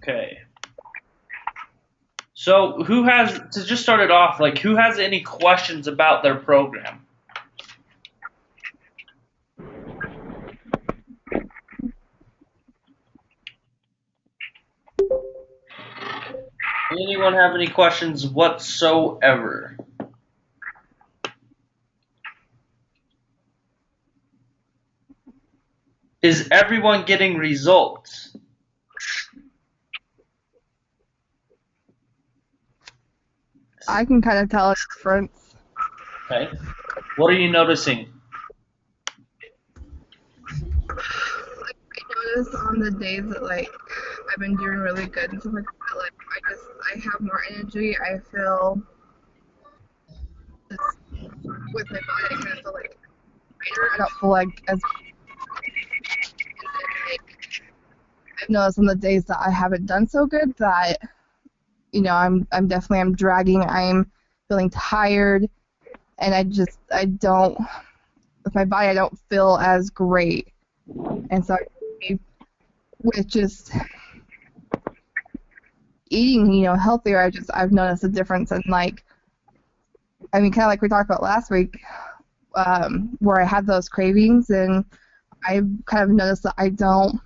Okay. So who has to just start it off? Like, who has any questions about their program? Anyone have any questions whatsoever? Is everyone getting results? I can kind of tell a difference. Okay. What are you noticing? I notice on the days that I've been doing really good and stuff like that, I have more energy. I feel just with my body, I kind of feel lighter. I don't feel like as and then I've noticed on the days that I haven't done so good that I'm dragging. I'm feeling tired, and I don't with my body I don't feel as great, and so with just eating, healthier, I've noticed a difference in kind of like we talked about last week, where I had those cravings, and I kind of noticed that I don't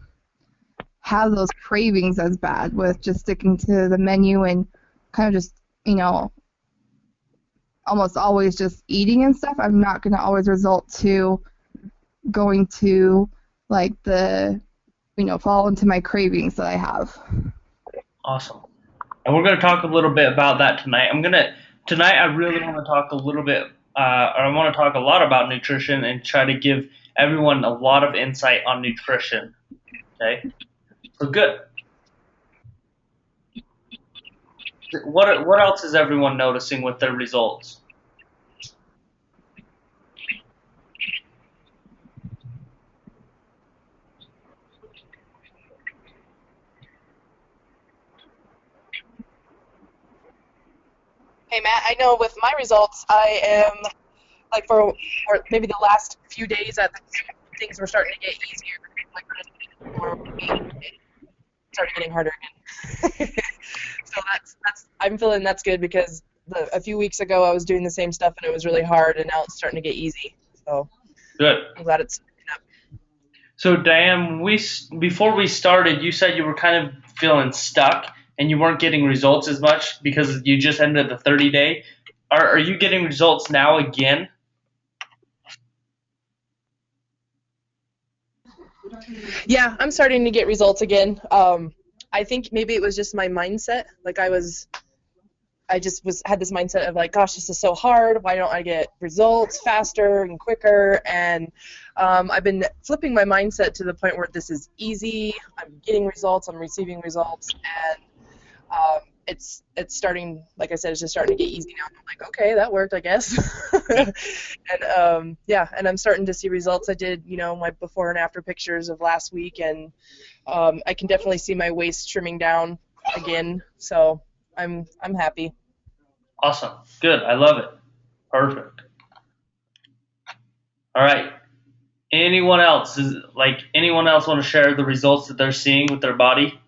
have those cravings as bad with just sticking to the menu and kind of just, you know, almost always just eating and stuff. I'm not going to always result to going to the, fall into my cravings that I have. Awesome. And we're going to talk a little bit about that tonight. Tonight I really want to talk a little bit, or I want to talk a lot about nutrition and try to give everyone a lot of insight on nutrition. Okay. So good. What else is everyone noticing with their results? Hey Matt, I know with my results, I am for maybe the last few days that things were starting to get easier. Like it started getting harder again. So that's I'm feeling that's good because a few weeks ago I was doing the same stuff and it was really hard, and now it's starting to get easy. So Good. I'm glad it's up. So Diane, before we started, you said you were kind of feeling stuck and you weren't getting results as much because you just ended the 30 day. Are you getting results now again? Yeah, I'm starting to get results again. I think maybe it was just my mindset. I just had this mindset of like, gosh, this is so hard. Why don't I get results faster and quicker? And I've been flipping my mindset to the point where this is easy. I'm getting results. I'm receiving results, and it's starting. Like I said, it's just starting to get easy now. I'm like, okay, that worked, I guess. And yeah, and I'm starting to see results. I did, my before and after pictures of last week, and I can definitely see my waist trimming down again. So I'm happy. Awesome. Good. I love it. Perfect. All right. Anyone else want to share the results that they're seeing with their body?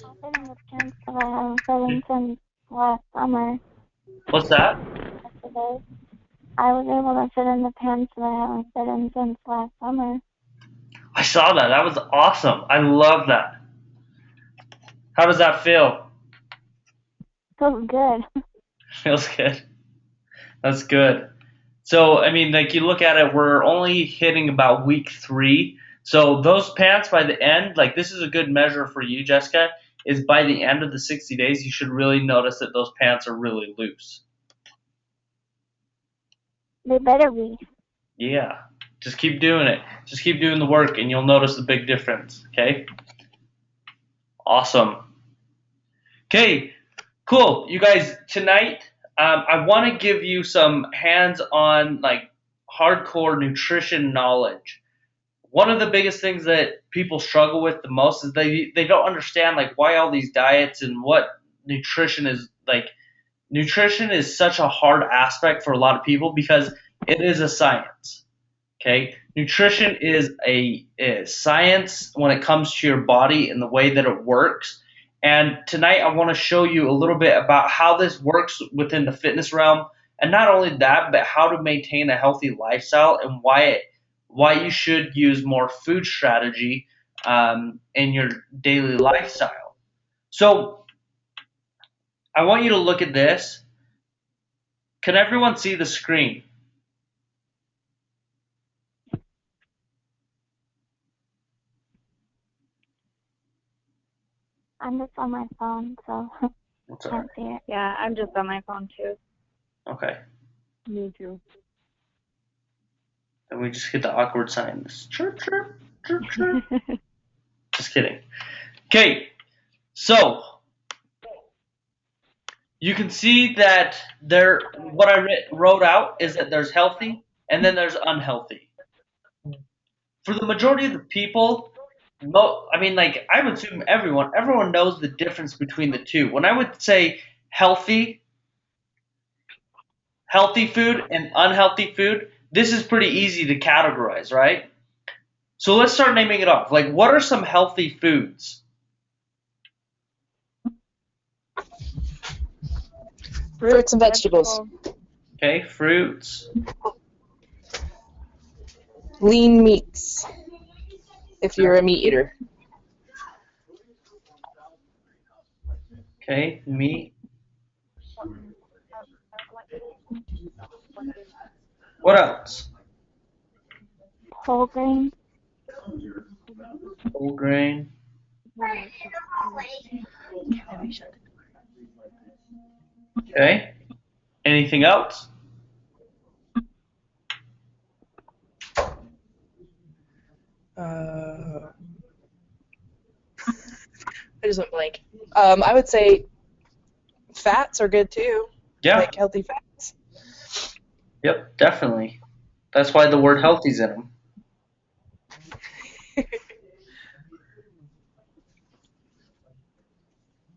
I've been in the pants that I haven't fit in since last summer. What's that? Yesterday, I was able to fit in the pants that I haven't fit in since last summer. I saw that. That was awesome. I love that. How does that feel? Feels good. Feels good. That's good. So, I mean, like you look at it, we're only hitting about week 3. So those pants by the end, like this is a good measure for you, Jessica, is by the end of the 60 days, you should really notice that those pants are really loose. They better be. Yeah. Just keep doing it. Just keep doing the work and you'll notice the big difference. Okay? Awesome. Okay, cool. You guys, tonight, I want to give you some hands-on, like hardcore nutrition knowledge. One of the biggest things that people struggle with the most is they don't understand like why all these diets and what nutrition is like. Nutrition is such a hard aspect for a lot of people because It is a science. Okay, nutrition is a science when it comes to your body and the way that it works. And tonight I want to show you a little bit about how this works within the fitness realm, and not only that, but how to maintain a healthy lifestyle and why you should use more food strategy in your daily lifestyle. So I want you to look at this. Can everyone see the screen? I'm just on my phone, so That's all can't right. see it. Yeah, I'm just on my phone too. Okay. Me too. And we just get the awkward sign. Chirp, chirp, chirp, chirp. Just kidding. Okay, so you can see that what I wrote out is that there's healthy and then there's unhealthy. For the majority of the people, no, I mean, like, I would assume everyone knows the difference between the two. When I would say healthy food and unhealthy food, this is pretty easy to categorize, right? So let's start naming it off. Like, what are some healthy foods? Fruits and vegetables. Okay, fruits. Lean meats. If you're a meat eater. Okay, meat. What else? Whole grain. Whole grain. Okay. Anything else? I just went blank. I would say fats are good too. Yeah. Like healthy fats. Yep, definitely. That's why the word healthy's in them.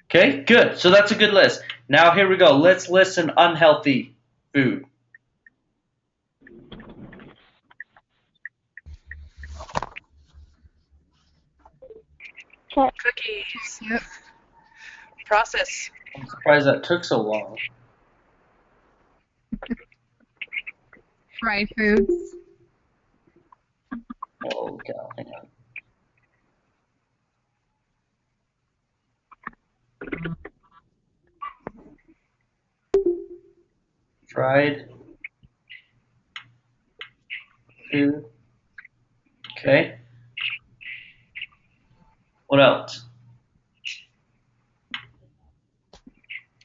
Okay, good. So that's a good list. Now here we go. Let's list an unhealthy food. Chips. Cookies. Yep. Process. I'm surprised that took so long. Fried foods. Oh, cow, hang on. Fried food. Okay. What else?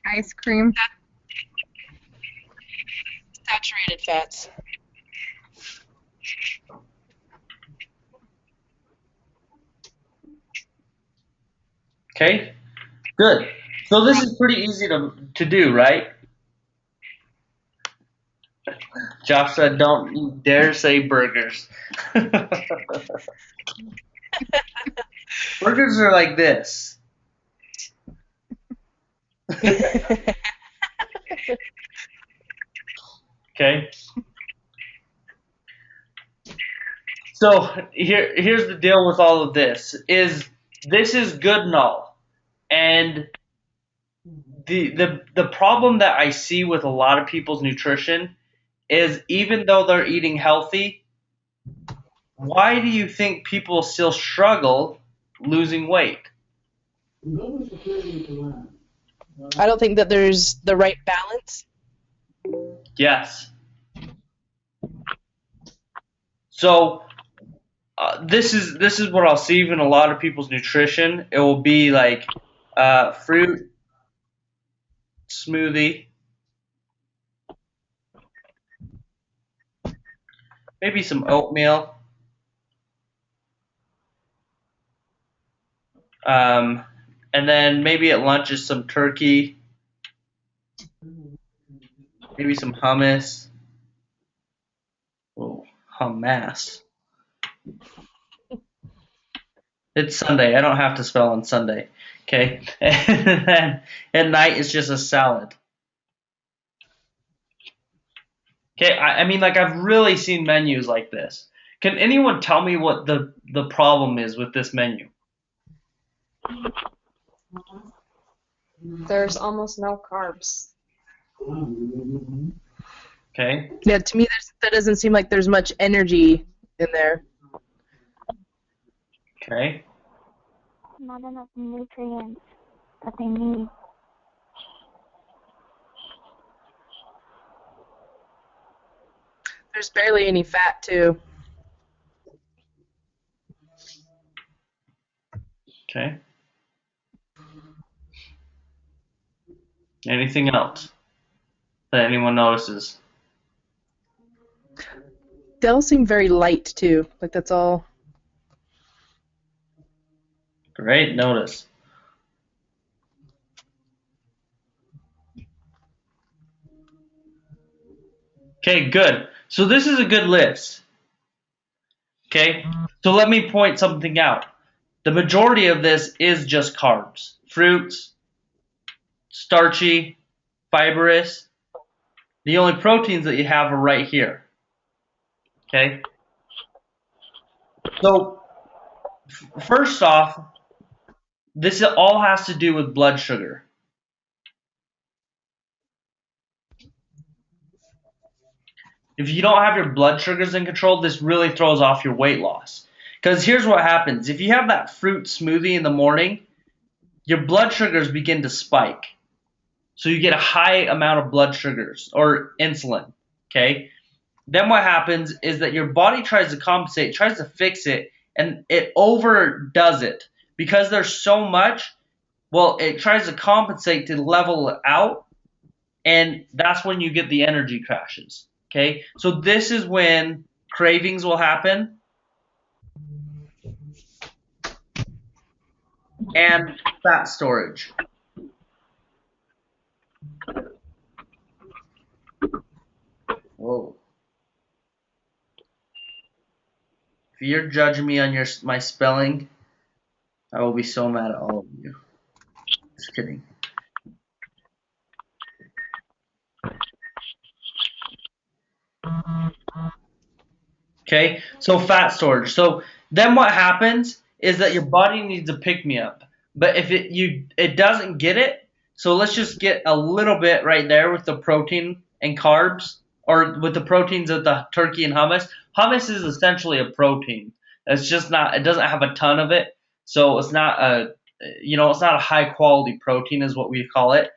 Ice cream. Saturated fats. Okay, good. So this is pretty easy to do, right? Josh said, "Don't you dare say burgers." Burgers are like this. Okay. So here's the deal with all of this is good and all, and the problem that I see with a lot of people's nutrition is even though they're eating healthy, why do you think people still struggle losing weight? I don't think that there's the right balance. Yes. So this is what I'll see in a lot of people's nutrition. It will be like fruit smoothie, maybe some oatmeal, and then maybe at lunch is some turkey, maybe some hummus. Oh, hummus. It's Sunday. I don't have to spell on Sunday. Okay. And then at night it's just a salad. Okay, I mean, like I've really seen menus like this. Can anyone tell me what the problem is with this menu? There's almost no carbs. Okay, Yeah, to me, that doesn't seem like there's much energy in there. okay, Not enough nutrients that they need. There's barely any fat, too. okay. Anything else that anyone notices? They all seem very light, too. Like, that's all. Great, notice. Okay, good. So this is a good list. Okay, so let me point something out. The majority of this is just carbs, fruits, starchy, fibrous. The only proteins that you have are right here. Okay, so first off, this all has to do with blood sugar. If you don't have your blood sugars in control, this really throws off your weight loss. Because here's what happens. If you have that fruit smoothie in the morning, your blood sugars begin to spike. So you get a high amount of blood sugars or insulin. Okay? Then what happens is that your body tries to compensate, tries to fix it, and it overdoes it. Because there's so much, well, it tries to compensate to level it out, and that's when you get the energy crashes. Okay? So this is when cravings will happen and fat storage. Whoa. If you're judging me on my spelling, I will be so mad at all of you. Just kidding. Okay, so fat storage. So then what happens is that your body needs a pick me up. But if it doesn't get it, so let's just get a little bit right there with the protein and carbs, or with the proteins of the turkey and hummus. Hummus is essentially a protein. It's just not, it doesn't have a ton of it. So it's not it's not a high quality protein is what we call it.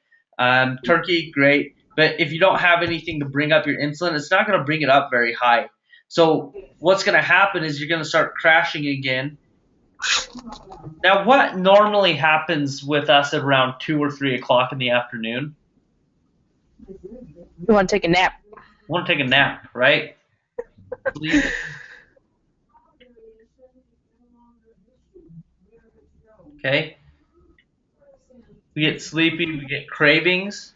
Turkey, great. But if you don't have anything to bring up your insulin, it's not going to bring it up very high. So what's going to happen is you're going to start crashing again. Now, what normally happens with us at around 2 or 3 o'clock in the afternoon? You want to take a nap. Want to take a nap, right? Sleep. Okay. We get sleepy, we get cravings.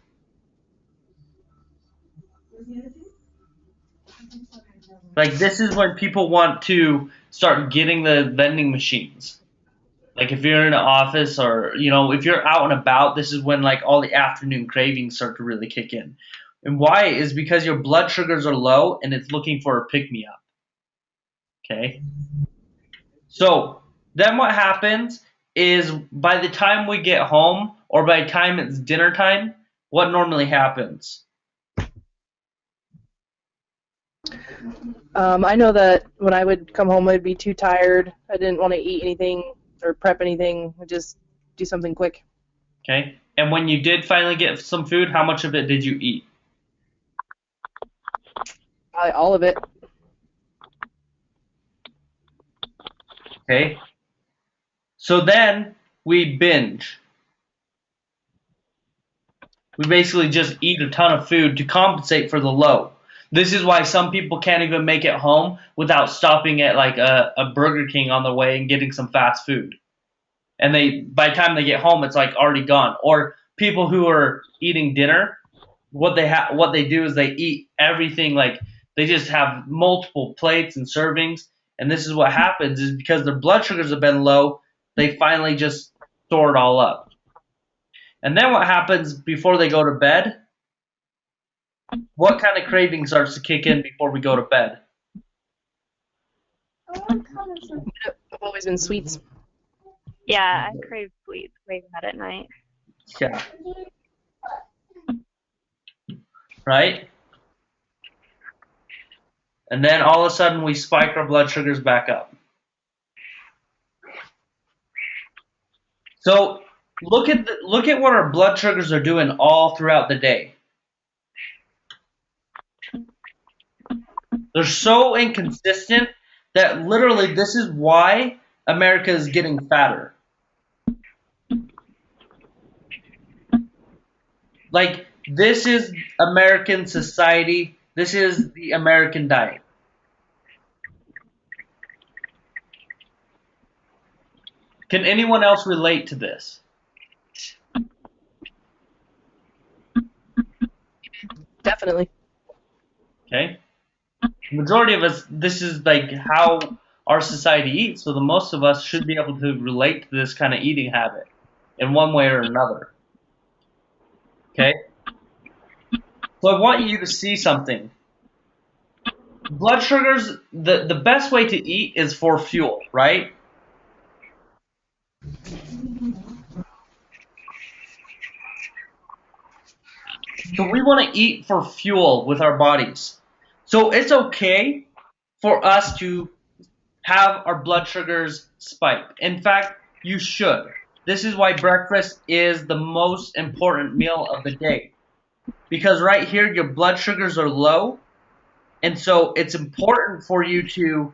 Like, this is when people want to start getting the vending machines. Like, if you're in an office or, if you're out and about, this is when, like, all the afternoon cravings start to really kick in. And why is because your blood sugars are low and it's looking for a pick-me-up. Okay? So, then what happens is by the time we get home or by the time it's dinner time, what normally happens? I know that when I would come home, I'd be too tired. I didn't want to eat anything or prep anything. I'd just do something quick. Okay. And when you did finally get some food, how much of it did you eat? All of it. Okay. So then we binge. We basically just eat a ton of food to compensate for the low. This is why some people can't even make it home without stopping at like a Burger King on the way and getting some fast food. And by the time they get home, it's like already gone. Or people who are eating dinner, what they do is they eat everything, like they just have multiple plates and servings. And this is what happens is because their blood sugars have been low, they finally just store it all up. And then what happens before they go to bed? what kind of craving starts to kick in before we go to bed? I've always been sweets. Yeah, I crave sweets way bad at night. Yeah. Right? And then all of a sudden we spike our blood sugars back up. So look at what our blood sugars are doing all throughout the day. They're so inconsistent that literally this is why America is getting fatter. Like, this is American society. This is the American diet. Can anyone else relate to this? Definitely. Okay? The majority of us, this is like how our society eats, so the most of us should be able to relate to this kind of eating habit in one way or another. Okay? So I want you to see something. Blood sugars, the best way to eat is for fuel, right? So we want to eat for fuel with our bodies. So it's okay for us to have our blood sugars spike. In fact, you should. This is why breakfast is the most important meal of the day. Because right here, your blood sugars are low. And so it's important for you to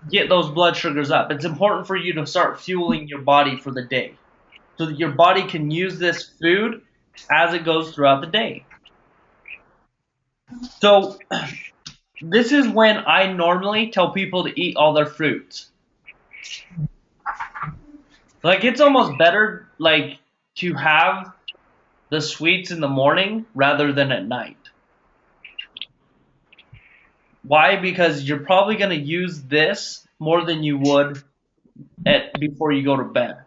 get those blood sugars up. It's important for you to start fueling your body for the day so that your body can use this food as it goes throughout the day. So this is when I normally tell people to eat all their fruits. Like, it's almost better, like, to have the sweets in the morning rather than at night. Why? Because you're probably going to use this more than you would before you go to bed.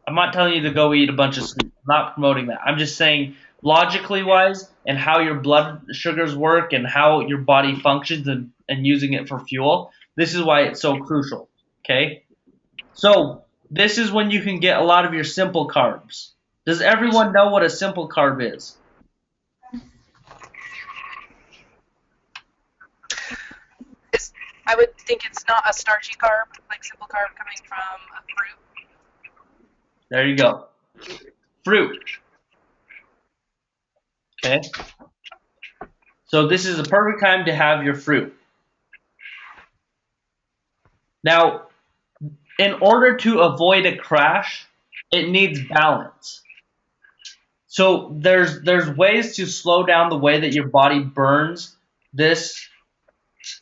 I'm not telling you to go eat a bunch of sweets. I'm not promoting that. I'm just saying, logically wise, and how your blood sugars work and how your body functions and using it for fuel, this is why it's so crucial. Okay? So, this is when you can get a lot of your simple carbs. Does everyone know what a simple carb is? I would think it's not a starchy carb, like simple carb coming from a fruit. There you go. Fruit. Okay? So this is a perfect time to have your fruit. Now, in order to avoid a crash, it needs balance. So there's ways to slow down the way that your body burns this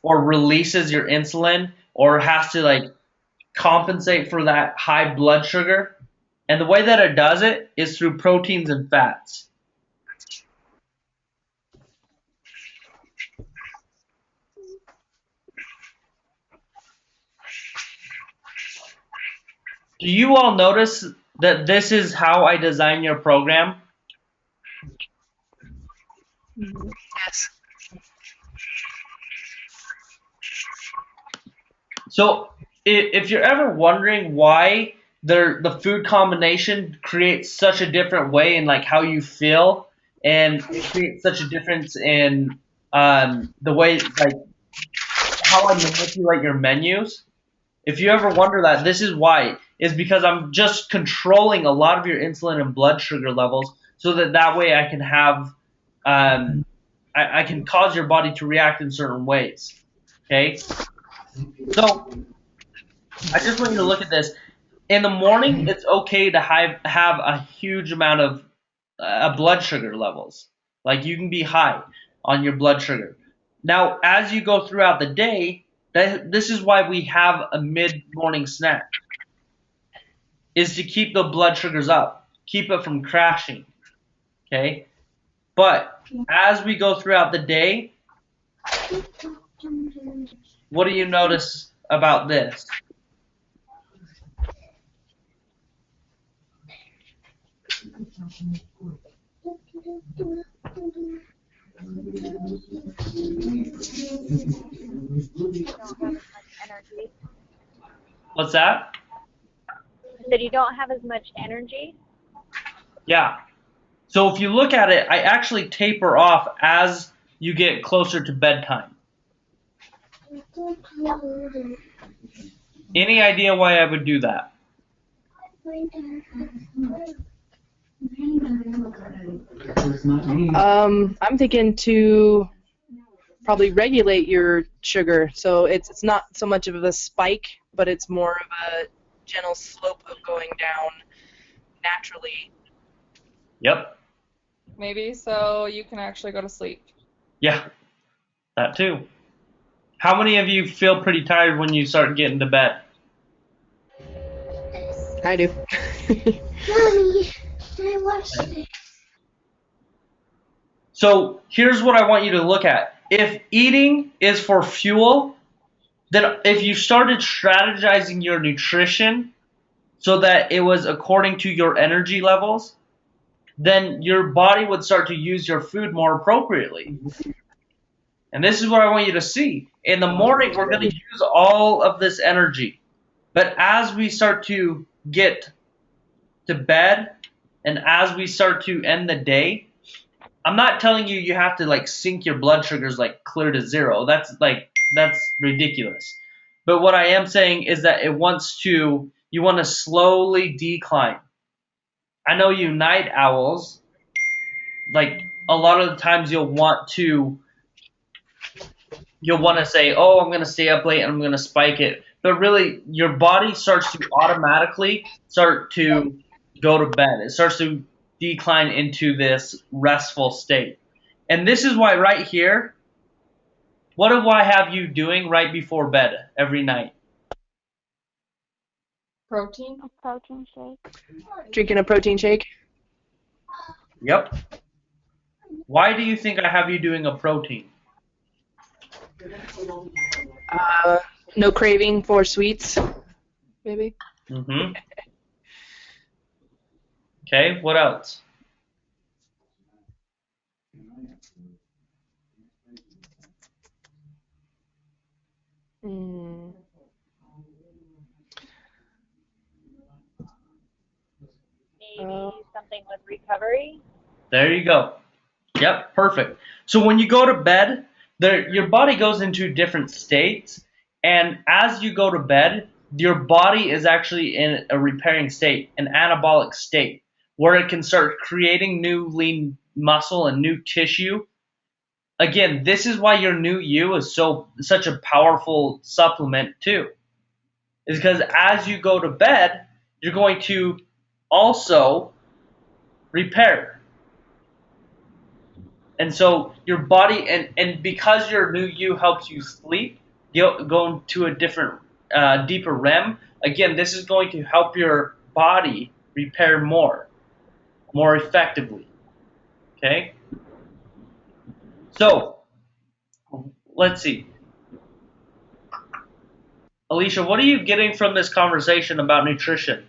or releases your insulin or has to like compensate for that high blood sugar. And the way that it does it is through proteins and fats. Do you all notice that this is how I design your program? Yes. So if you're ever wondering why the food combination creates such a different way in like how you feel, and it creates such a difference in the way like how I manipulate your menus. If you ever wonder that, this is why. Is because I'm just controlling a lot of your insulin and blood sugar levels, so that way I can have I can cause your body to react in certain ways. Okay. So I just want you to look at this. In the morning, it's okay to have a huge amount of blood sugar levels. Like, you can be high on your blood sugar. Now, as you go throughout the day, this is why we have a mid-morning snack, is to keep the blood sugars up, keep it from crashing. Okay? But as we go throughout the day, what do you notice about this? Energy. What's that? I said you don't have as much energy. Yeah. So if you look at it, I actually taper off as you get closer to bedtime. Any idea why I would do that? I'm thinking to probably regulate your sugar, so it's not so much of a spike, but it's more of a gentle slope of going down naturally. Yep. Maybe so you can actually go to sleep. Yeah. That too. How many of you feel pretty tired when you start getting to bed? I do. Mommy, I watched it. So here's what I want you to look at. If eating is for fuel, then if you started strategizing your nutrition so that it was according to your energy levels, then your body would start to use your food more appropriately. And this is what I want you to see. In the morning, we're going to use all of this energy. But as we start to get to bed and as we start to end the day, I'm not telling you have to like sink your blood sugars like clear to zero. That's ridiculous. But what I am saying is that you want to slowly decline. I know you night owls, like a lot of the times you'll want to say, oh, I'm going to stay up late and I'm going to spike it. But really, your body starts to automatically start to go to bed. It starts to decline into this restful state. And this is why right here, what do I have you doing right before bed every night? Protein? A protein shake. Drinking a protein shake. Yep. Why do you think I have you doing a protein? No craving for sweets, maybe. Mm-hmm. Okay, what else? Mm. Maybe something with recovery. There you go. Yep, perfect. So when you go to bed, your body goes into different states, and as you go to bed, your body is actually in a repairing state, an anabolic state, where it can start creating new lean muscle and new tissue. Again, this is why your new you is such a powerful supplement too. Is because as you go to bed, you're going to also repair. And so your body, and because your new you helps you sleep, go into a different, deeper REM, again, this is going to help your body repair more effectively. Okay? So, let's see. Alicia, what are you getting from this conversation about nutrition?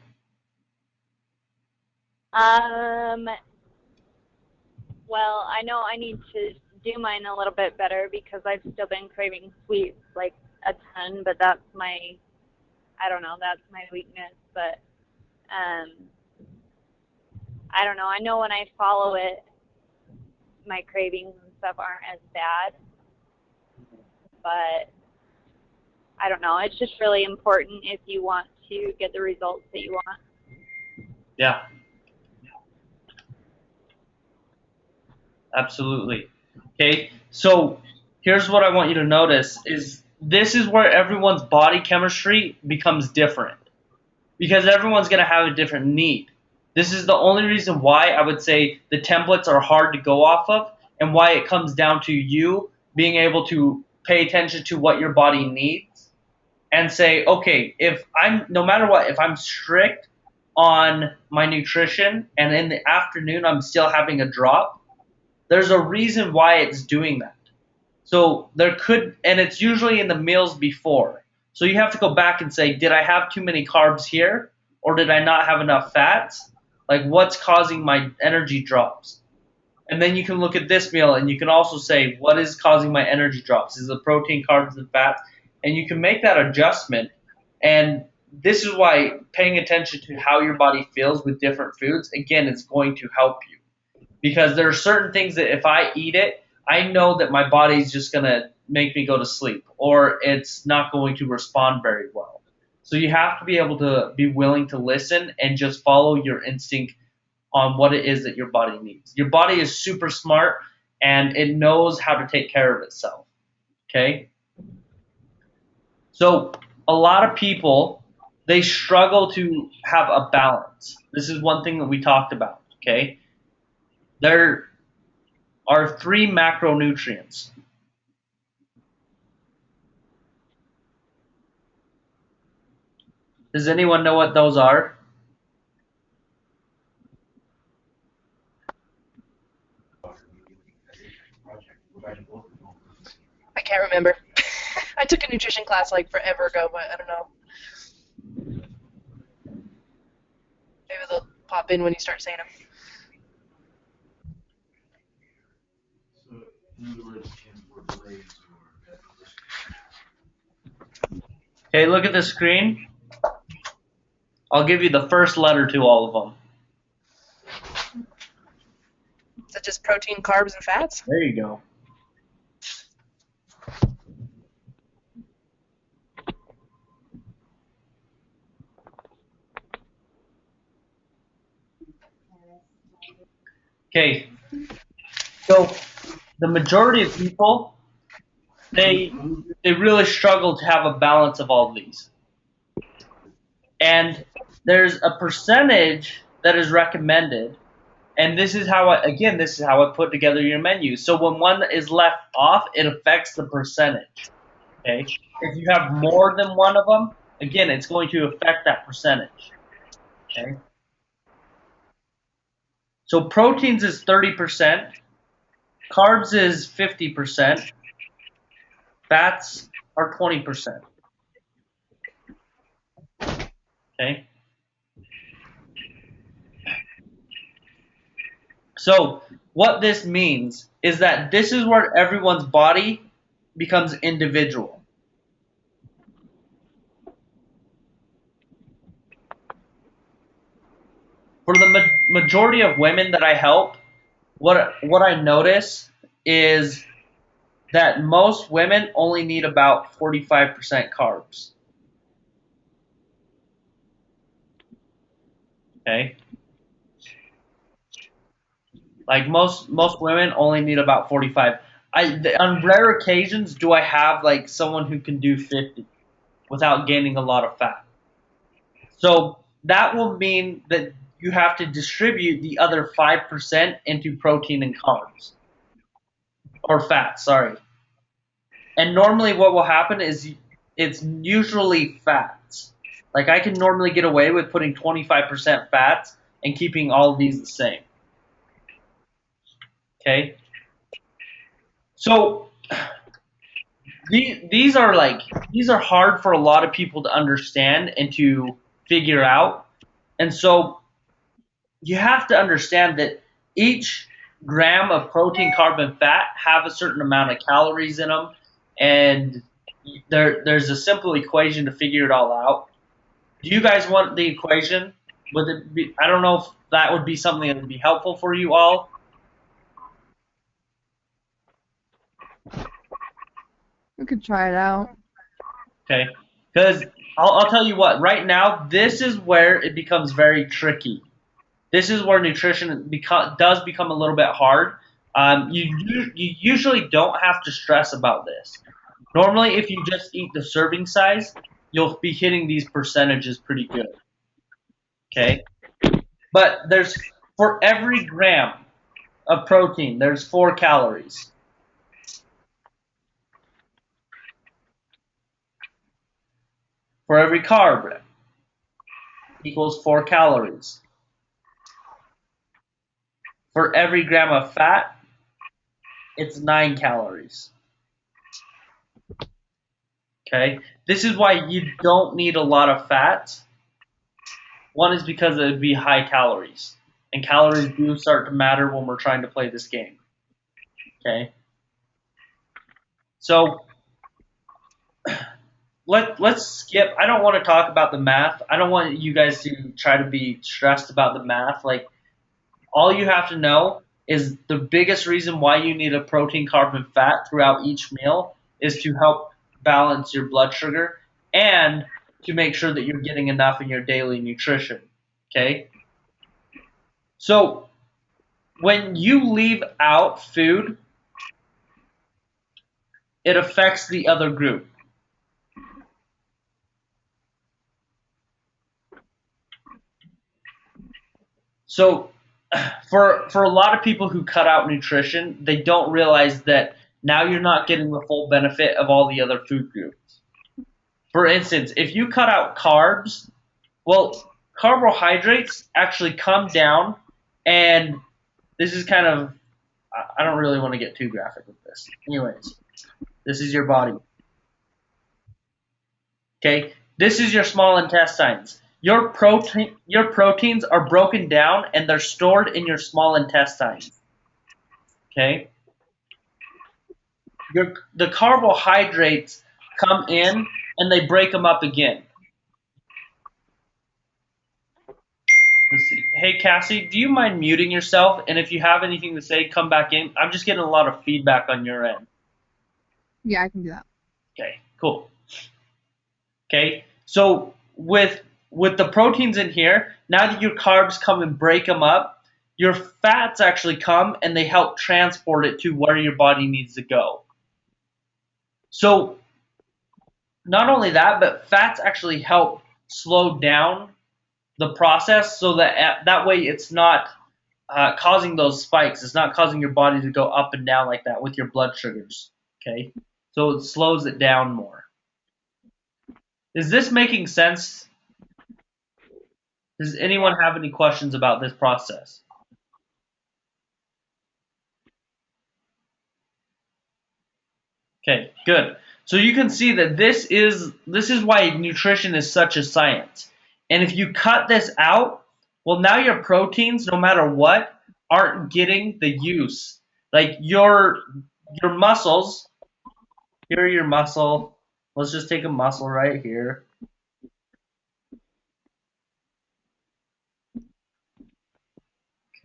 Well, I know I need to do mine a little bit better because I've still been craving sweets like a ton, but that's my weakness. But I don't know. I know when I follow it, my cravings and stuff aren't as bad. But I don't know. It's just really important if you want to get the results that you want. Yeah. Absolutely. Okay, so here's what I want you to notice is this is where everyone's body chemistry becomes different because everyone's going to have a different need. This is the only reason why I would say the templates are hard to go off of and why it comes down to you being able to pay attention to what your body needs and say, okay, no matter what, if I'm strict on my nutrition and in the afternoon I'm still having a drop, there's a reason why it's doing that. So and it's usually in the meals before. So you have to go back and say, did I have too many carbs here? Or did I not have enough fats? Like what's causing my energy drops? And then you can look at this meal and you can also say, what is causing my energy drops? Is it protein, carbs, and fats? And you can make that adjustment. And this is why paying attention to how your body feels with different foods, again, is going to help you. Because there are certain things that if I eat it, I know that my body's just going to make me go to sleep, or it's not going to respond very well. So you have to be able to be willing to listen and just follow your instinct on what it is that your body needs. Your body is super smart and it knows how to take care of itself. Okay? So a lot of people, they struggle to have a balance. This is one thing that we talked about. Okay? There are 3 macronutrients. Does anyone know what those are? I can't remember. I took a nutrition class like forever ago, but I don't know. Maybe they'll pop in when you start saying them. Okay, look at the screen. I'll give you the first letter to all of them. Is it just protein, carbs, and fats? There you go. Okay, so the majority of people, they really struggle to have a balance of all of these. And there's a percentage that is recommended, and this is how I put together your menu. So when one is left off, it affects the percentage. Okay, if you have more than one of them, again, it's going to affect that percentage. Okay. So proteins is 30%, carbs is 50%, fats are 20%. Okay. So what this means is that this is where everyone's body becomes individual. For the majority of women that I help, what I notice is that most women only need about 45% carbs. Okay? Like most women only need about 45. On rare occasions do I have like someone who can do 50 without gaining a lot of fat. So that will mean that you have to distribute the other 5% into protein and carbs. Or fat, sorry. And normally what will happen is it's usually fats. Like I can normally get away with putting 25% fats and keeping all of these the same. Okay? So these are hard for a lot of people to understand and to figure out. And so you have to understand that each gram of protein, carb, and fat have a certain amount of calories in them, and there's a simple equation to figure it all out. Do you guys want the equation? Would it be, I don't know if that would be something that would be helpful for you all. We could try it out. Okay, because I'll tell you what, right now, this is where it becomes very tricky. This is where nutrition does become a little bit hard. You usually don't have to stress about this. Normally, if you just eat the serving size, you'll be hitting these percentages pretty good. Okay? But for every gram of protein, there's 4 calories. For every carb equals 4 calories. For every gram of fat, it's 9 calories. Okay? This is why you don't need a lot of fats. One is because it would be high calories. and calories do start to matter when we're trying to play this game. Okay? So let's skip. I don't want to talk about the math. I don't want you guys to try to be stressed about the math. Like, all you have to know is the biggest reason why you need a protein, carb, and fat throughout each meal is to help balance your blood sugar and to make sure that you're getting enough in your daily nutrition. Okay? So when you leave out food, it affects the other group. So for a lot of people who cut out nutrition, they don't realize that now you're not getting the full benefit of all the other food groups. For instance, if you cut out carbs, well, carbohydrates actually come down, and this is kind of, I don't really want to get too graphic with this. Anyways, this is your body. Okay, this is your small intestines. Your proteins are broken down and they're stored in your small intestines. Okay? The carbohydrates come in and they break them up again. Let's see. Hey, Cassie, do you mind muting yourself? And if you have anything to say, come back in. I'm just getting a lot of feedback on your end. Yeah, I can do that. Okay, cool. Okay, so with the proteins in here, now that your carbs come and break them up, your fats actually come and they help transport it to where your body needs to go. So not only that, but fats actually help slow down the process so that way it's not causing those spikes. It's not causing your body to go up and down like that with your blood sugars. Okay, so it slows it down more. Is this making sense? Does anyone have any questions about this process? Okay, good. So you can see that this is why nutrition is such a science. And if you cut this out, well, now your proteins, no matter what, aren't getting the use. Like your muscles, here are your muscle. Let's just take a muscle right here.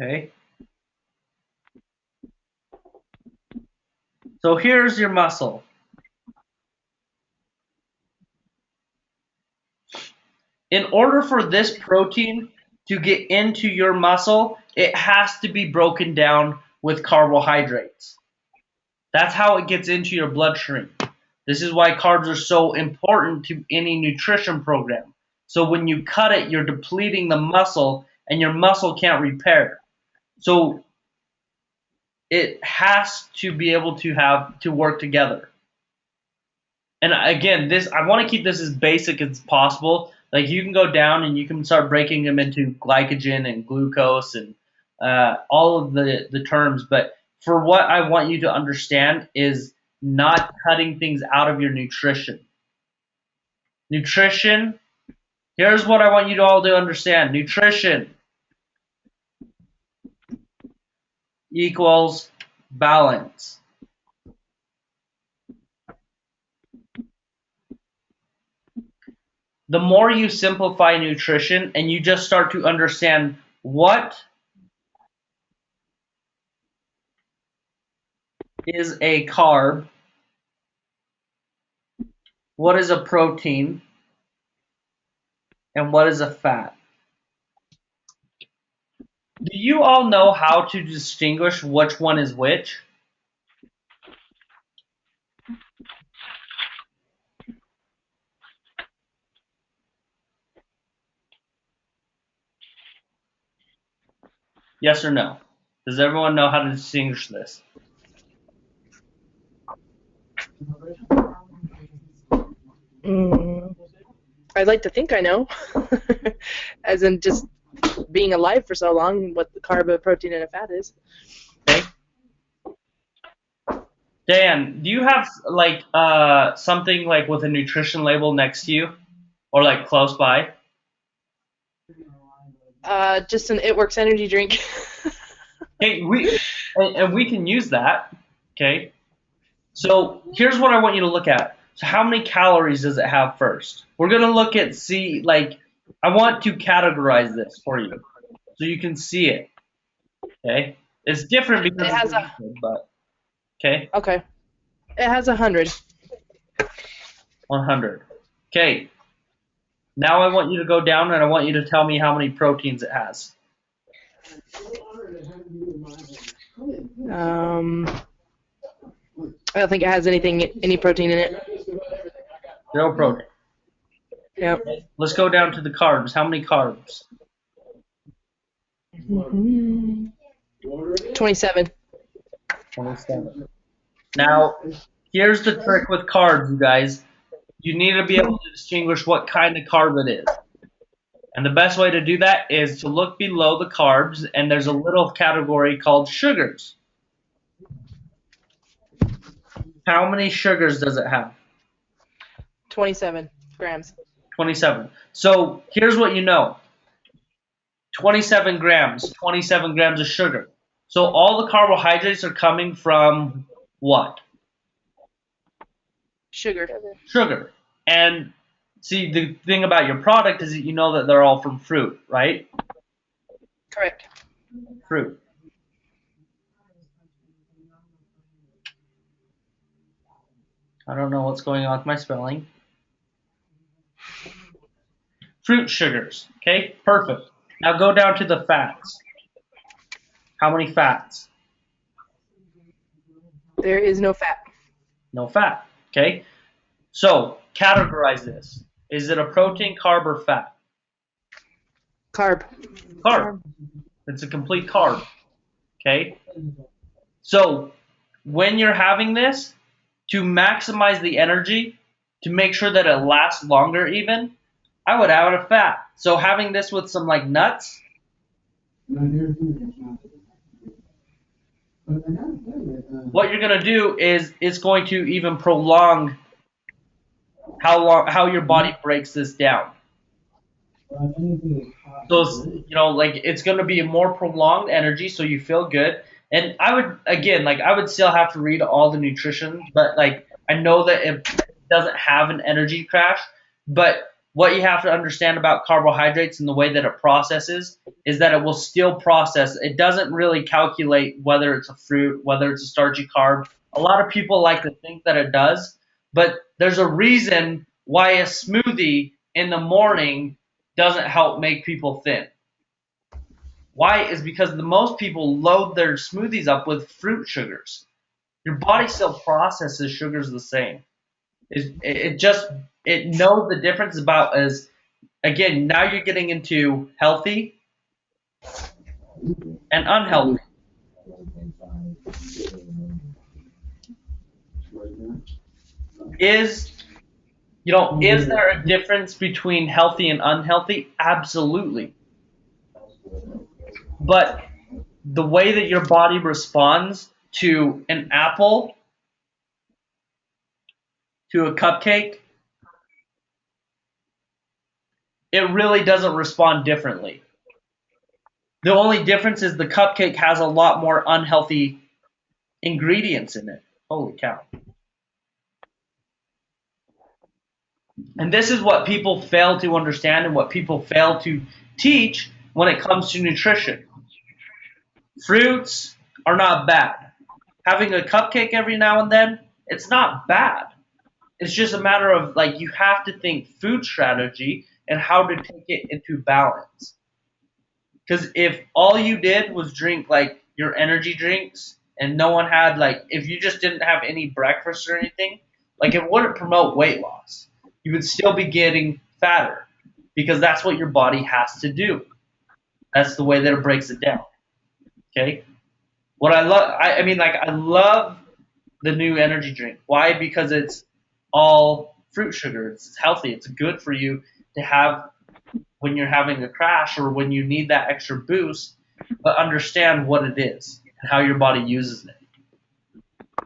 Okay. So here's your muscle. In order for this protein to get into your muscle, it has to be broken down with carbohydrates. That's how it gets into your bloodstream. This is why carbs are so important to any nutrition program. So when you cut it, you're depleting the muscle, and your muscle can't repair. So it has to be able to work together. And again, I want to keep this as basic as possible. Like, you can go down and you can start breaking them into glycogen and glucose and all of the terms. But for what I want you to understand is not cutting things out of your nutrition. Nutrition, here's what I want you to all to understand. Nutrition equals balance. The more you simplify nutrition and you just start to understand what is a carb, what is a protein, and what is a fat. Do you all know how to distinguish which one is which? Yes or no? Does everyone know how to distinguish this? I'd like to think I know. As in just being alive for so long, what the carb, a protein, and a fat is. Okay. Dan, do you have like something like with a nutrition label next to you, or like close by? Just an It Works energy drink. Okay, we can use that. Okay. So here's what I want you to look at. So how many calories does it have first? We're gonna look at I want to categorize this for you so you can see it. Okay. It's different because It has it's liquid, but okay. Okay. It has 100. 100. Okay. Now I want you to go down and I want you to tell me how many proteins it has. I don't think it has any protein in it. Zero protein. Yep. Let's go down to the carbs. How many carbs? 27. 27. Now, here's the trick with carbs, you guys. You need to be able to distinguish what kind of carb it is. And the best way to do that is to look below the carbs, and there's a little category called sugars. How many sugars does it have? 27 grams. 27. So here's what you know. 27 grams of sugar. So all the carbohydrates are coming from what? Sugar. Sugar. And see, the thing about your product is that you know that they're all from fruit, right? Correct. Fruit. I don't know what's going on with my spelling. Fruit sugars. Okay, perfect. Now go down to the fats. How many fats? There is no fat. No fat. Okay, so categorize this. Is it a protein, carb, or fat? Carb. Carb. It's a complete carb. Okay, so when you're having this, to maximize the energy, to make sure that it lasts longer even, I would add a fat. So having this with some like nuts, what you're going to do is it's going to even prolong how your body breaks this down. So it's going to be a more prolonged energy, so you feel good. And I would still have to read all the nutrition, but I know that it doesn't have an energy crash. But what you have to understand about carbohydrates and the way that it processes is that it will still process. It doesn't really calculate whether it's a fruit, whether it's a starchy carb. A lot of people like to think that it does, but there's a reason why a smoothie in the morning doesn't help make people thin. Why? Is because the most people load their smoothies up with fruit sugars. Your body still processes sugars the same. It knows the difference about as, again, now you're getting into healthy and unhealthy. Is there a difference between healthy and unhealthy? Absolutely. But the way that your body responds to an apple, to a cupcake, it really doesn't respond differently. The only difference is the cupcake has a lot more unhealthy ingredients in it. Holy cow. And this is what people fail to understand and what people fail to teach when it comes to nutrition. Fruits are not bad. Having a cupcake every now and then, it's not bad. It's just a matter of you have to think food strategy and how to take it into balance. Because if all you did was drink your energy drinks and no one had if you just didn't have any breakfast or anything, it wouldn't promote weight loss. You would still be getting fatter because that's what your body has to do. That's the way that it breaks it down. Okay? What I love, I love the new energy drink. Why? Because it's all fruit sugar. It's healthy. It's good for you to have when you're having a crash or when you need that extra boost, but understand what it is and how your body uses it.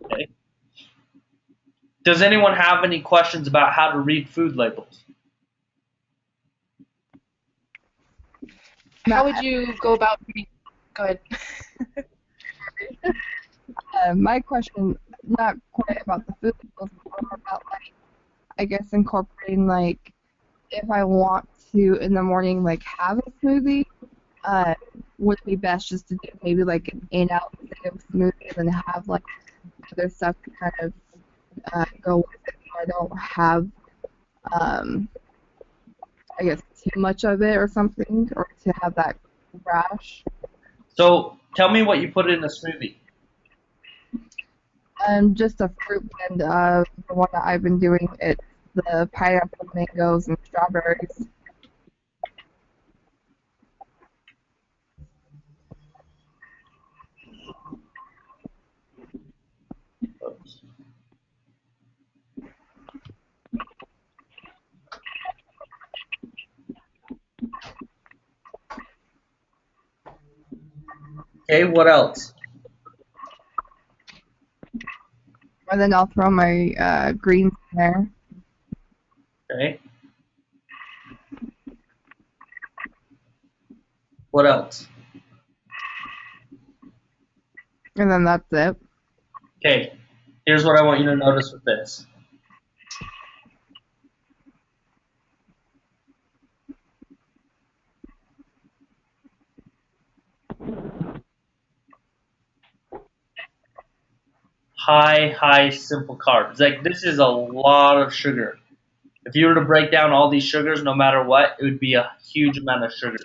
Okay? Does anyone have any questions about how to read food labels? How would you go about Go ahead. My question, not quite about the food, but more about like, I guess incorporating like if I want to in the morning like have a smoothie, would it be best just to do maybe like an 8-ounce smoothie and then have like other stuff to kind of go with it so I don't have I guess too much of it or something, or to have that rash. So tell me what you put in the smoothie. Just a fruit blend of the one that I've been doing. It's the pineapple, mangoes, and strawberries. Oops. Okay, what else? And then I'll throw my greens in there. Okay. What else? And then that's it. Okay, here's what I want you to notice with this. High simple carbs. Like, this is a lot of sugar. If you were to break down all these sugars, no matter what, it would be a huge amount of sugar.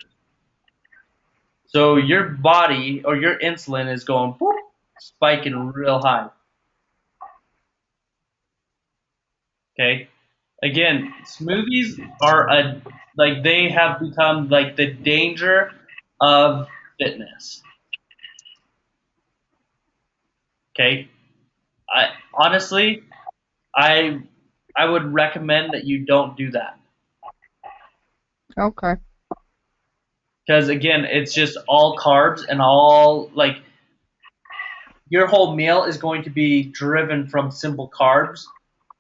So your body or your insulin is going boop, spiking real high. Okay. Again, smoothies are they have become like the danger of fitness. Okay. Honestly, I would recommend that you don't do that. Okay. Because again, it's just all carbs and all like your whole meal is going to be driven from simple carbs,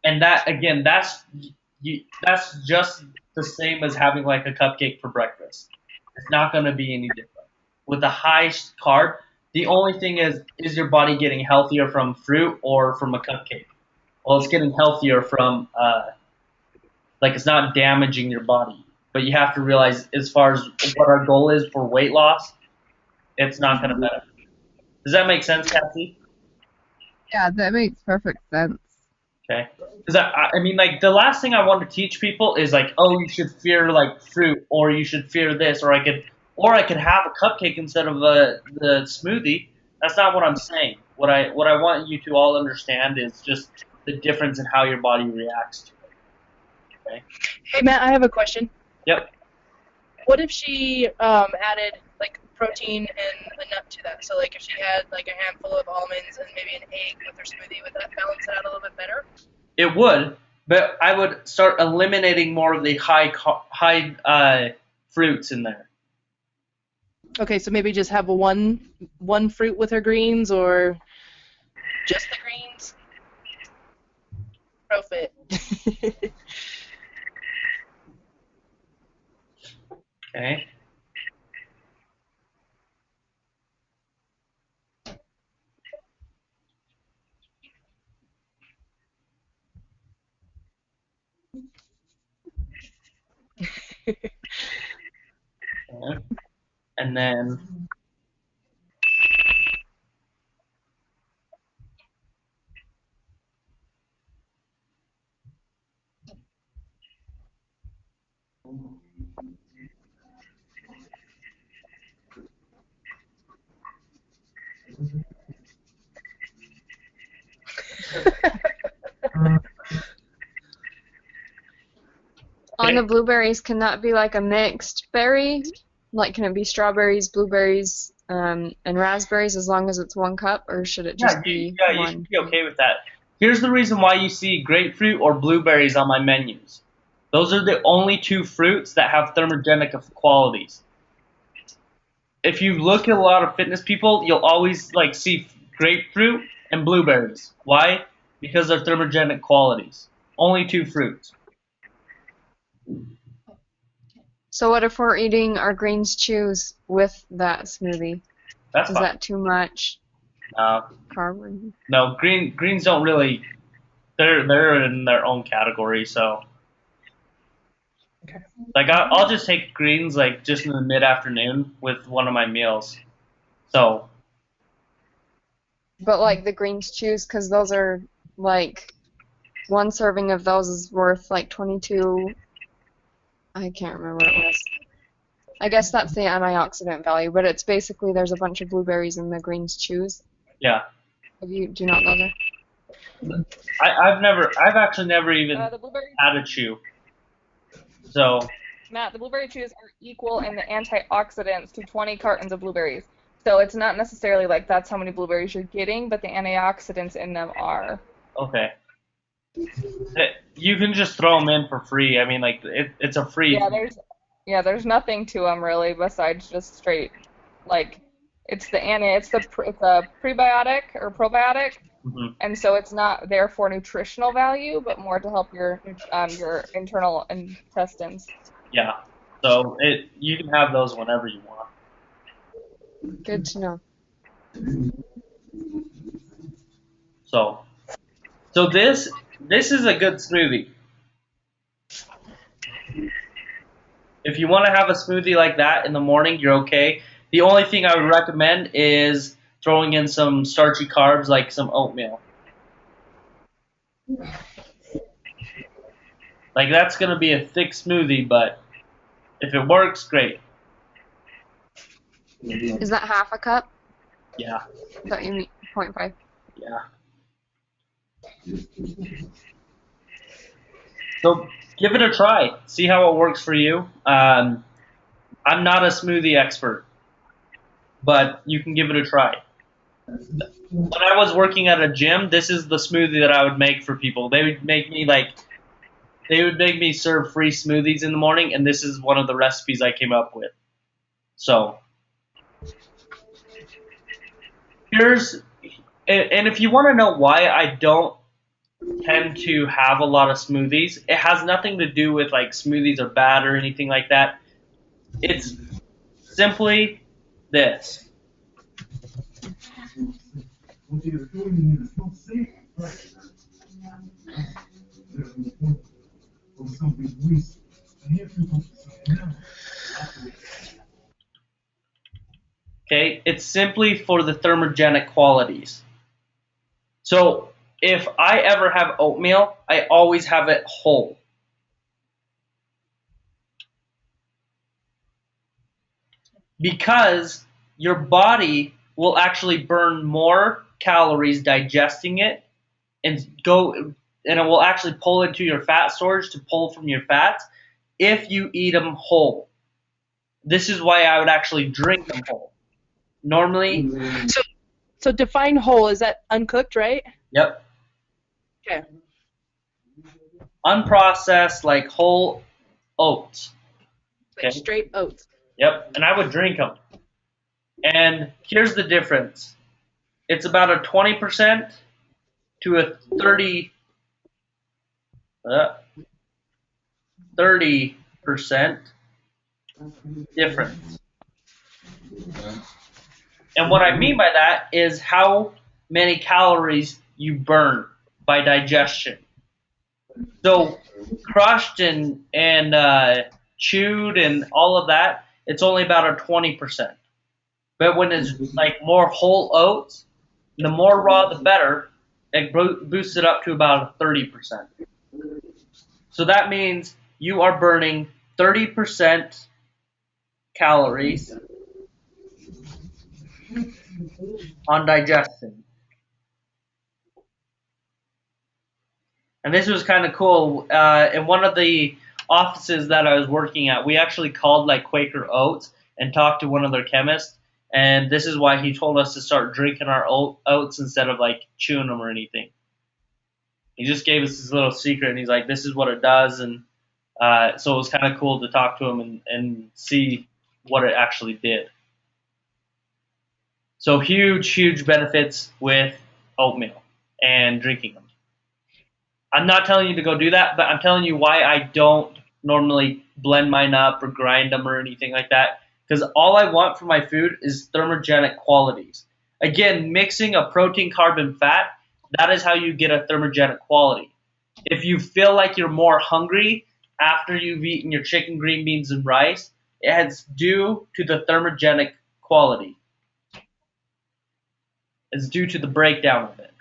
and that again, that's just the same as having like a cupcake for breakfast. It's not going to be any different. With a high carb, the only thing is your body getting healthier from fruit or from a cupcake? Well, it's getting healthier from like it's not damaging your body. But you have to realize, as far as what our goal is for weight loss, it's not going to benefit. Does that make sense, Cassie? Yeah, that makes perfect sense. Okay. Because I mean, like the last thing I want to teach people is like, oh, you should fear like fruit, or you should fear this, or I could have a cupcake instead of the smoothie. That's not what I'm saying. What I want you to all understand is just the difference in how your body reacts to it. Okay. Hey Matt, I have a question. Yep. What if she added like protein and a nut to that? So like if she had like a handful of almonds and maybe an egg with her smoothie, would that balance it out a little bit better? It would, but I would start eliminating more of the high fruits in there. Okay, so maybe just have one fruit with her greens, or just the greens. Profit. Okay. Okay. And then On the blueberries, can that be like a mixed berry? Like, can it be strawberries, blueberries, and raspberries as long as it's 1 cup, or should it just be you one? should be okay with that. Here's the reason why you see grapefruit or blueberries on my menus. Those are the only 2 fruits that have thermogenic qualities. If you look at a lot of fitness people, you'll always like see grapefruit and blueberries. Why? Because they're thermogenic qualities. Only 2 fruits. So what if we're eating our greens chews with that smoothie? That's Is fine. that too much carb? No, greens don't really. They're in their own category. So, Okay. like I'll just take greens like just in the mid-afternoon with one of my meals. So But like the greens chews, because those are like one serving of those is worth like 22. I can't remember what it was. I guess that's the antioxidant value, but it's basically there's a bunch of blueberries in the greens chews. yeah, Do you know what those are? I've actually never even The blueberry, had a chew. So Matt, the blueberry chews are equal in the antioxidants to 20 cartons of blueberries. So it's not necessarily like that's how many blueberries you're getting, but the antioxidants in them are. okay, you can just throw them in for free. I mean, like it's a free. There's nothing to them really besides just straight like it's a prebiotic or probiotic, Mhm. and so it's not there for nutritional value, but more to help your internal intestines. Yeah. So you can have those whenever you want. Good to know. So this is a good smoothie. If you want to have a smoothie like that in the morning, you're okay. The only thing I would recommend is throwing in some starchy carbs like some oatmeal. Like that's gonna be a thick smoothie, but if it works, great. Is that half a cup? Yeah. Is that you mean 0.5? Yeah. So give it a try. See how it works for you. I'm not a smoothie expert, but you can give it a try. When I was working at a gym, this is the smoothie that I would make for people. They would make me serve free smoothies in the morning, and this is one of the recipes I came up with. So and if you want to know why I don't tend to have a lot of smoothies, it has nothing to do with like smoothies are bad or anything like that. It's simply this. Okay, it's simply for the thermogenic qualities. So if I ever have oatmeal, I always have it whole. Because your body will actually burn more calories digesting it and it will actually pull into your fat storage to pull from your fats if you eat them whole. This is why I would actually drink them whole. Normally, So define whole, is that uncooked, right? yep, Okay. unprocessed like whole oats. Like Okay. straight oats. Yep, and I would drink them. And here's the difference. It's about a 20% to a 30% difference. And what I mean by that is how many calories you burn by digestion. So crushed and chewed and all of that, it's only about a 20%. But when it's like more whole oats, the more raw the better. It boosts it up to about a 30%. So that means you are burning 30% calories on digestion. And this was kind of cool. In one of the offices that I was working at, we actually called like Quaker Oats and talked to one of their chemists. And this is why he told us to start drinking our oats instead of like chewing them or anything. He just gave us this little secret, and he's like, "This is what it does." And so it was kind of cool to talk to him and see what it actually did. So huge benefits with oatmeal and drinking them. I'm not telling you to go do that, but I'm telling you why I don't normally blend mine up or grind them or anything like that because all I want for my food is thermogenic qualities. Again, mixing a protein, carb, and fat, that is how you get a thermogenic quality. If you feel like you're more hungry after you've eaten your chicken, green beans, and rice, it's due to the thermogenic quality. It's due to the breakdown of it.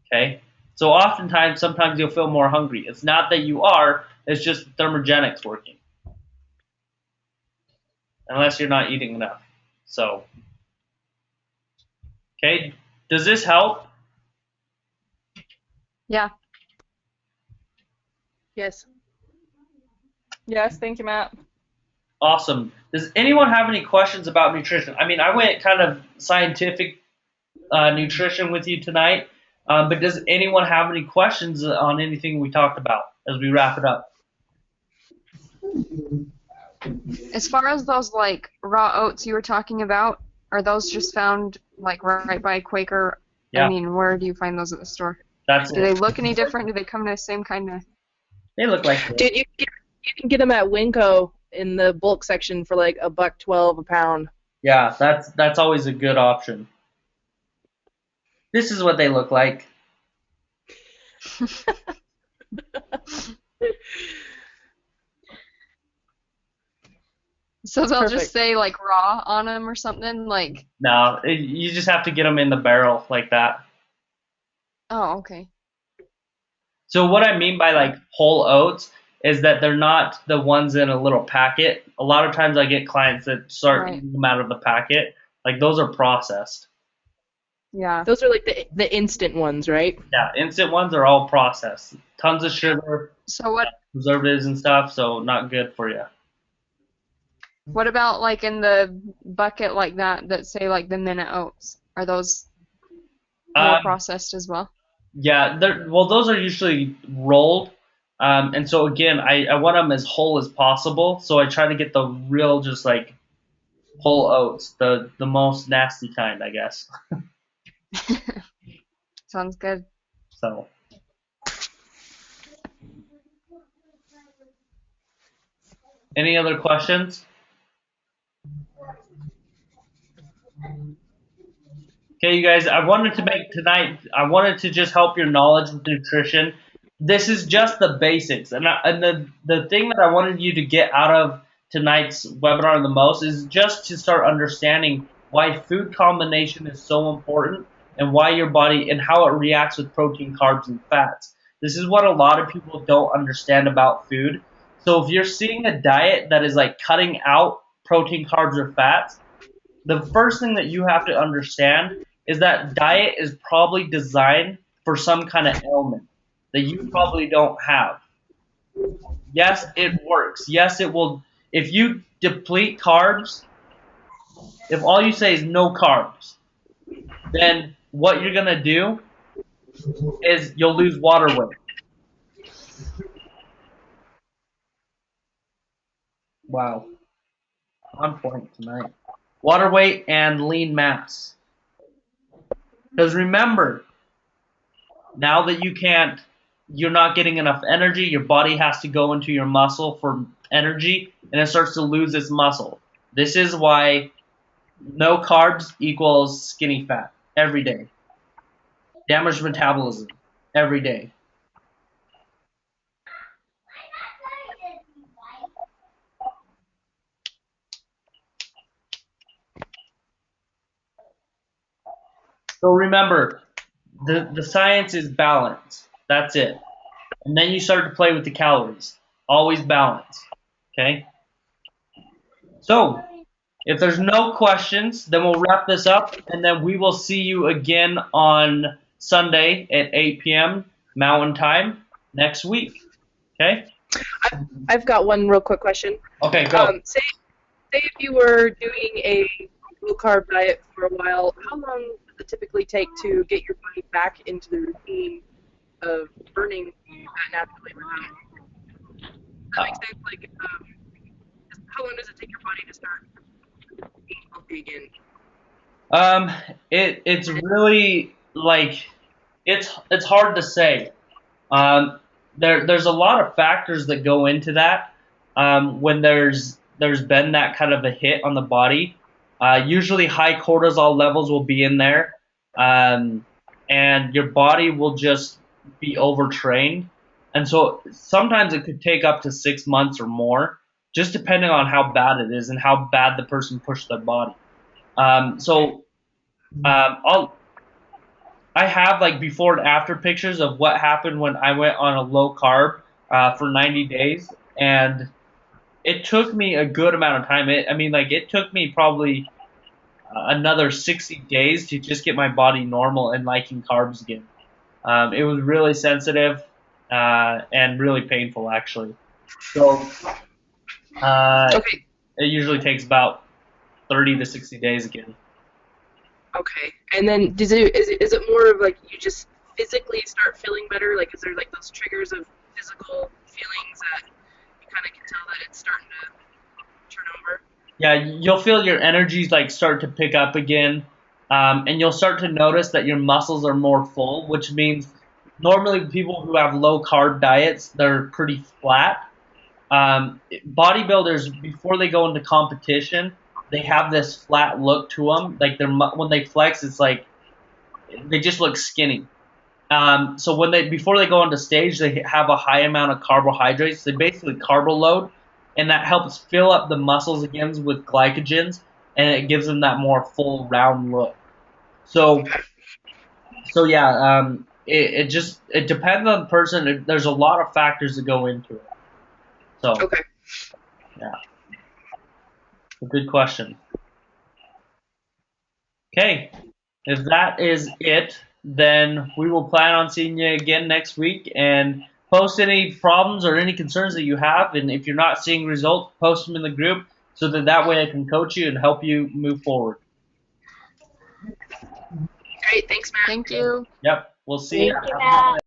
Okay? So oftentimes, sometimes you'll feel more hungry. It's not that you are, it's just the thermogenics working. Unless you're not eating enough. So, okay, does this help? Yeah. Yes. Yes, thank you, Matt. Awesome. Does anyone have any questions about nutrition? I mean, I went kind of scientific nutrition with you tonight, but does anyone have any questions on anything we talked about as we wrap it up? As far as those like raw oats you were talking about, are those just found like right by Quaker? Yeah. I mean, where do you find those at the store? That's Do they look any different? Do they come in the same kind of? They look like Dude, you can get them at Winco in the bulk section for like $1.12 a pound. Yeah, that's always a good option. This is what they look like. So they'll Perfect. just say like raw on them or something like. No, you just have to get them in the barrel like that. Oh, okay. So what I mean by like whole oats is that they're not the ones in a little packet. A lot of times I get clients that start Right. eating them out of the packet. Like those are processed. Yeah. Those are like the instant ones, right? Yeah, instant ones are all processed. Tons of sugar, So what? preservatives and stuff, so not good for you. What about like in the bucket like that say like the minute oats? Are those more processed as well? Yeah, those are usually rolled. And so again, I want them as whole as possible. So I try to get the real, just like whole oats, the most nasty kind, I guess. Sounds good. So. Any other questions? Okay, you guys, I wanted to just help your knowledge with nutrition. This is just the basics. And the thing that I wanted you to get out of tonight's webinar the most is just to start understanding why food combination is so important and why your body and how it reacts with protein, carbs, and fats. This is what a lot of people don't understand about food. So if you're seeing a diet that is like cutting out protein, carbs, or fats, the first thing that you have to understand is that diet is probably designed for some kind of ailment that you probably don't have. Yes, it works. Yes, it will. If you deplete carbs, if all you say is no carbs, then what you're going to do is you'll lose water weight. Wow. On point tonight. Water weight and lean mass. Because remember, now that you're not getting enough energy, your body has to go into your muscle for energy, and it starts to lose its muscle. This is why no carbs equals skinny fat every day. Damaged metabolism every day. So remember, the science is balance. That's it. And then you start to play with the calories. Always balance. Okay? So, if there's no questions, then we'll wrap this up, and then we will see you again on Sunday at 8 p.m. Mountain Time next week. Okay? I've got one real quick question. Okay, go. Say if you were doing a low carb diet for a while, how long does it typically take to get your body back into the routine of burning fat naturally? Does that make sense? Like, how long does it take your body to start being healthy again? It's really like it's hard to say. there's a lot of factors that go into that. When there's been that kind of a hit on the body, usually high cortisol levels will be in there, and your body will just be overtrained. And so sometimes it could take up to 6 months or more, just depending on how bad it is and how bad the person pushed their body. I have like before and after pictures of what happened when I went on a low carb for 90 days, and it took me a good amount of time. It took me probably another 60 days to just get my body normal and liking carbs again. It was really sensitive and really painful, actually. So Okay. it usually takes about 30 to 60 days again. Okay. And then is it more of like you just physically start feeling better? Like, is there like those triggers of physical feelings that you kind of can tell that it's starting to turn over? Yeah, you'll feel your energies like start to pick up again, and you'll start to notice that your muscles are more full, which means normally people who have low carb diets, they're pretty flat. Bodybuilders, before they go into competition, they have this flat look to them. Like when they flex, it's like they just look skinny. So before they go onto stage, they have a high amount of carbohydrates. They basically carbo load, and that helps fill up the muscles again with glycogens, and it gives them that more full round look. So yeah, it depends on the person. There's a lot of factors that go into it. So Okay. yeah, a good question. Okay, if that is it, then we will plan on seeing you again next week, and post any problems or any concerns that you have. And if you're not seeing results, post them in the group so that way I can coach you and help you move forward. Great. Thanks, Matt. Thank you. Yep, we'll see you. Thank you, Matt.